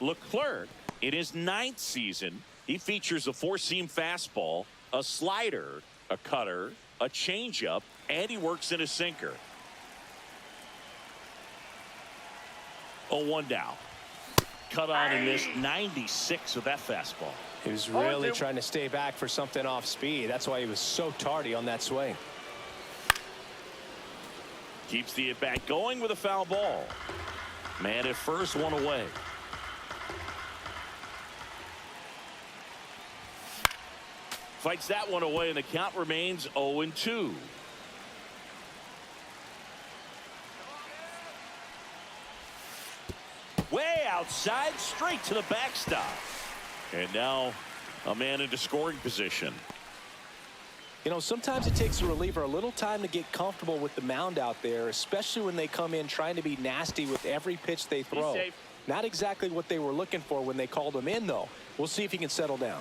Leclerc, in his 9th season, he features a 4-seam fastball, a slider, a cutter, a changeup, and he works in a sinker. 0-1 down. Cut on and missed 96 with that fastball. He was really trying to stay back for something off speed. That's why he was so tardy on that swing. Keeps the at-bat going with a foul ball. Man at first, one away. Fights that one away, and the count remains 0-2. Way outside, straight to the backstop. And now a man into scoring position. You know, sometimes it takes a reliever a little time to get comfortable with the mound out there, especially when they come in trying to be nasty with every pitch they throw. safe. Not exactly what they were looking for when they called him in, though. We'll see if he can settle down.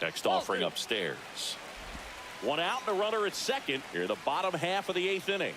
Next offering upstairs. One out and a runner at second. Here the bottom half of the 8th inning.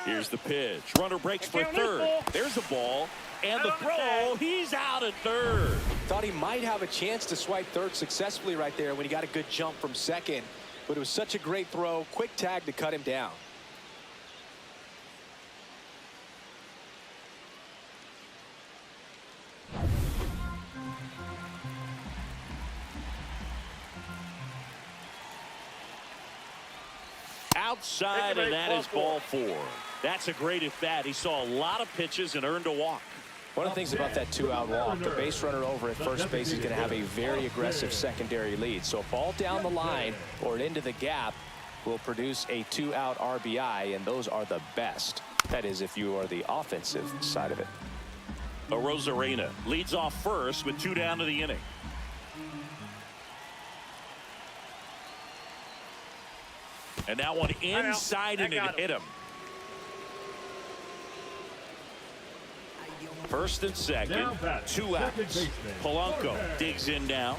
Here's the pitch. Runner breaks for third. There's a ball. And the throw. He's out at third. Thought he might have a chance to swipe third successfully right there when he got a good jump from second. But it was such a great throw. Quick tag to cut him down. Outside, and that is ball 4. That's a great at bat. He saw a lot of pitches and earned a walk. One of the things about that 2-out walk, the base runner over at first base is going to have a very aggressive secondary lead. So a ball down the line or into the gap will produce a 2-out RBI, and those are the best. That is, if you are the offensive side of it. Arozarena leads off first with 2 down to the inning. And that one inside, and it hit him. First and second, 2 outs. Polanco digs in now.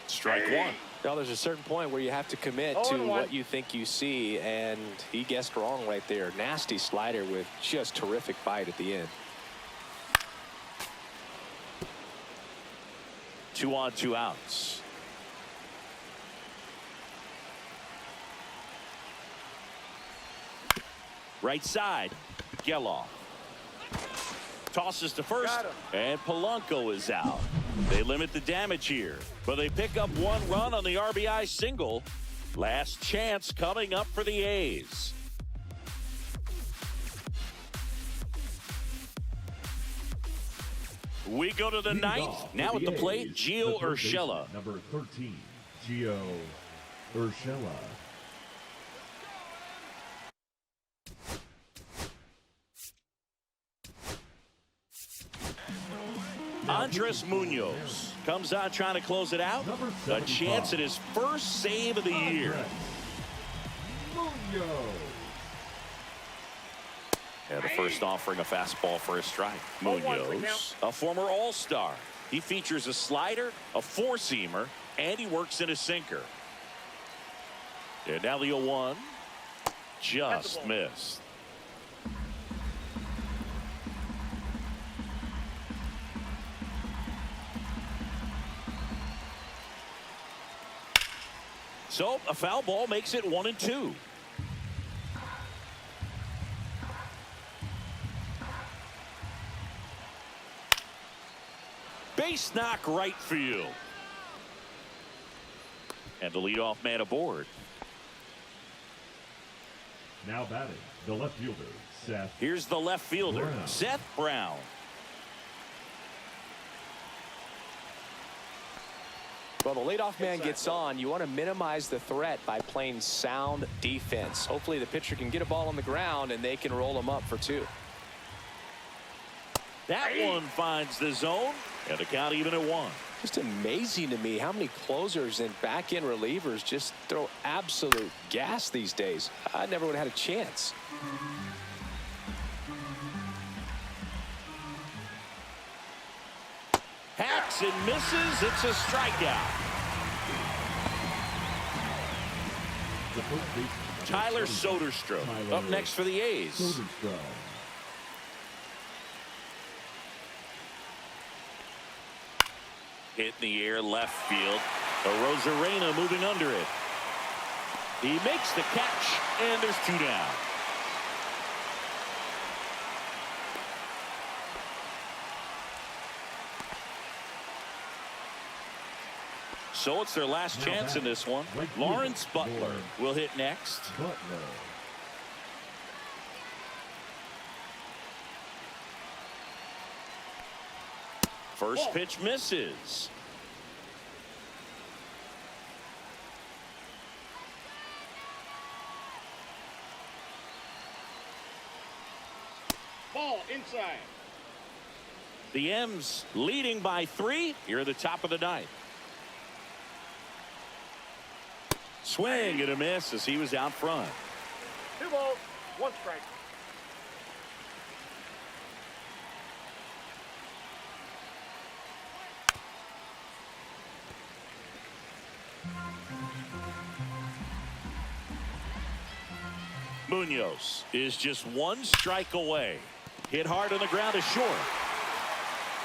Strike 1. Now there's a certain point where you have to commit to what you think you see, and he guessed wrong right there. Nasty slider with just terrific bite at the end. 2 on, 2 outs. Right side, Geloff tosses to first, and Polanco is out. They limit the damage here, but they pick up 1 run on the RBI single. Last chance coming up for the A's. We go to the 9th. Now at the plate, Gio Urshela. Number 13, Gio Urshela. Andres Munoz comes on trying to close it out. A chance at his first save of the year. And the first offering a fastball for a strike. Munoz, a former All-Star. He features a slider, a four-seamer, and he works in a sinker. And now the 0-1. Just missed. So a foul ball makes it 1-2. Base knock right field. And the leadoff man aboard. Now batting, the left fielder, Seth. Here's the left fielder, Brown. Seth Brown. Well, the leadoff man gets on. You want to minimize the threat by playing sound defense. Hopefully the pitcher can get a ball on the ground and they can roll him up for 2. That one finds the zone, and the count even at 1. Just amazing to me how many closers and back-end relievers just throw absolute gas these days. I never would have had a chance. Hacks and misses. It's a strikeout. The first baseman, Tyler Soderstrom up next for the A's. Soderstrom. Hit in the air left field. Rosarena moving under it. He makes the catch, and there's 2 down. So it's their last chance in this one. Lawrence Butler will hit next. Butler. First pitch misses. Ball inside. The M's leading by 3 here at the top of the 9th. Swing and a miss as he was out front. 2 balls, 1 strike. Munoz is just 1 strike away. Hit hard on the ground is short.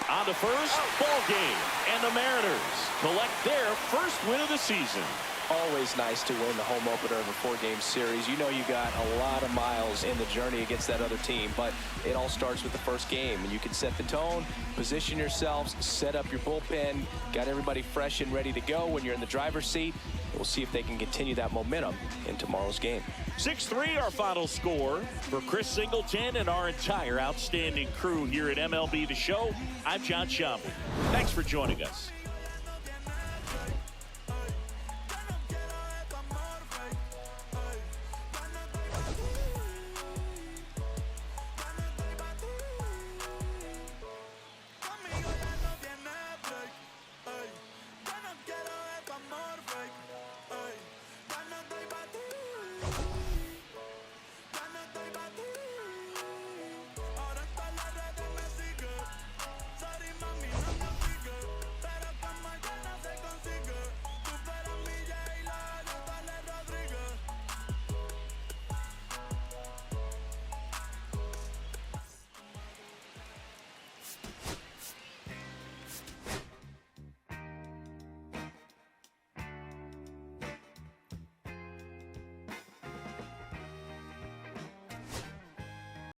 On to first, ball game, and the Mariners collect their first win of the season. Always nice to win the home opener of a 4-game series. You know you got a lot of miles in the journey against that other team, but it all starts with the first game, and you can set the tone, position yourselves, set up your bullpen, got everybody fresh and ready to go when you're in the driver's seat. We'll see if they can continue that momentum in tomorrow's game. 6-3 our final score. For Chris Singleton and our entire outstanding crew here at MLB The Show, I'm John Shambi. Thanks for joining us.